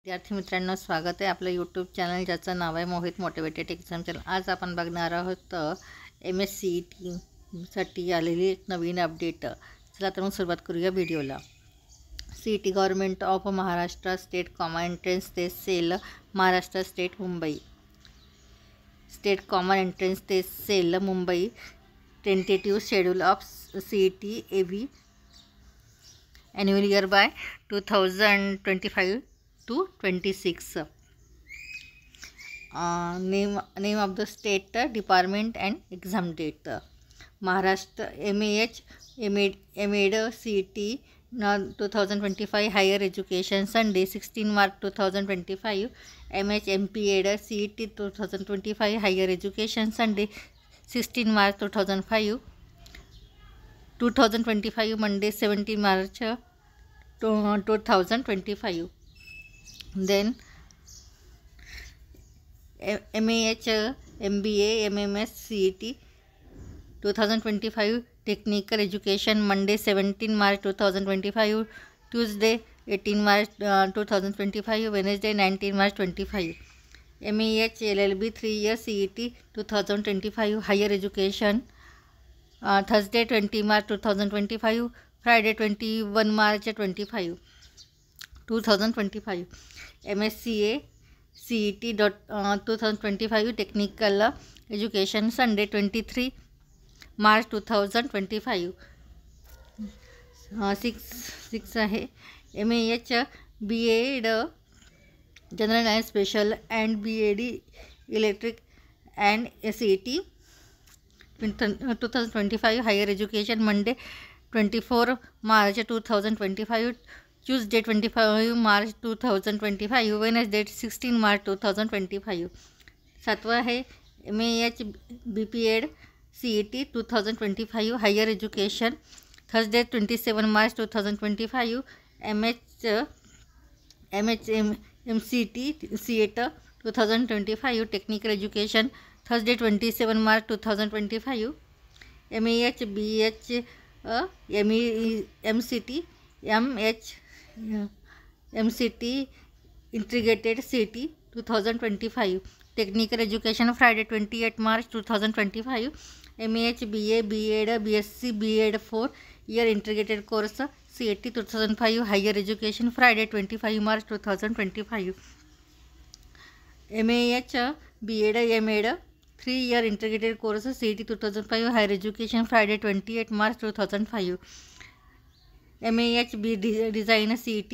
विद्यार्थी मित्रांनो, स्वागत आहे आपलं यूट्यूब चॅनल ज्याचं नाव आहे मोहित मोटिवेटेड एक्झाम चॅनल। आज आपण बघणार आहोत MSCET साठी आलेली एक नवीन अपडेट। चला तर मग सुरुवात करूया व्हिडिओला। CET government of Maharashtra state common entrance test cell Maharashtra state Mumbai state common entrance test cell Mumbai tentative schedule of CET AV annual year by 2025 to 26. Name of the state, department and exam date. Maharashtra MAD CET 2025 higher education Sunday 16 March 2025. MHMPAD CET 2025 higher education Sunday 16 March 2025 Monday 17 March 2025. Then MAH MBA MMS CET 2025 technical education Monday 17 March 2025, Tuesday 18 March 2025, Wednesday 19 March 25. MAH LLB 3-year CET 2025 higher education Thursday 20 March 2025, Friday 21 March 2025. MSCA CET 2025 technical education Sunday 23 March 2025. 6 आहे MAH BAD General and Special and BAD Electric and CET 2025 higher education Monday 24 March 2025, Tuesday 25 March 2025, Wednesday 16 March 2025. 7वां है MAH BPED CET 2025 higher education Thursday 27 March 2025, MCT CET 2025 technical education Thursday 27 March 2025. MAH BH MCT MCT integrated CET 2025 technical education Friday 28 March 2025. MAH BA BEd BSc BEd 4-year integrated course CET 2005 higher education Friday 25 March 2025. MAH BEd MEd 3-year integrated course CET 2005 higher education Friday 28 March 2005. MAH B Design CET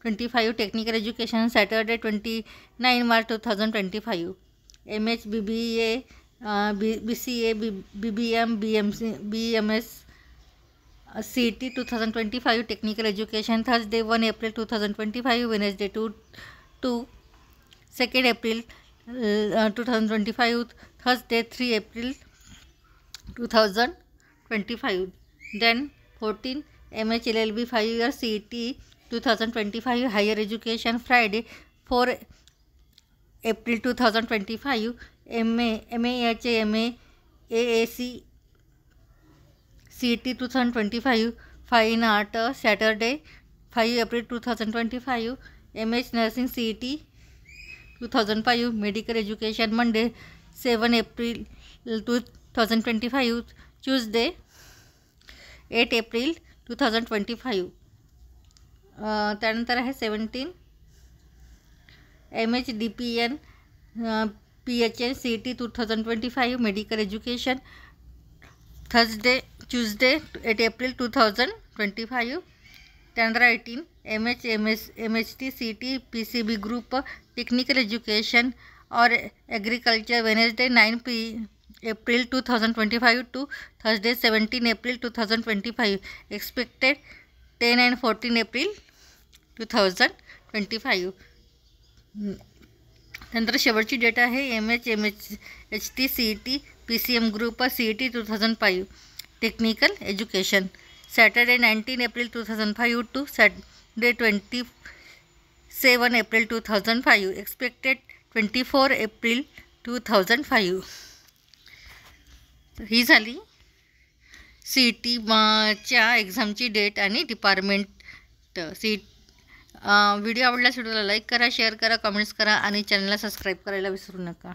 25 technical education Saturday 29 March 2025. MH BBA BCA BBM BMS CET 2025 technical education Thursday 1 April 2025, Wednesday 2 April 2025, Thursday 3 April 2025. Then 14 MH LLB 5-year CET 2025 higher education Friday 4 April 2025. MAH MA AAC CET 2025 Fine Art Saturday 5 April 2025. MH Nursing CET 2005 medical education Monday 7 April 2025, Tuesday 8 April 2025. त्यानंतर आहे 17 MH DPN PHN CET 2025 medical education Tuesday 8 April 2025. त्यानंतर 18 MH MHT CET PCB group technical education or agriculture Wednesday 9 April 2025 to Thursday 17 April 2025. Expected 10 and 14 April 2025. नंतर शेवटची date आहे MH MHT CET PCM group CET 2005 technical education Saturday 19 April 2005 to Saturday 27 April 2005. Expected 24 April 2005. ही झाली CET च्या एक्झामची date आणि department video आवडल्यास व्हिडिओला like करा, share करा, कमेंट्स करा आणि चॅनलला सबस्क्राईब करायला विसरू नका.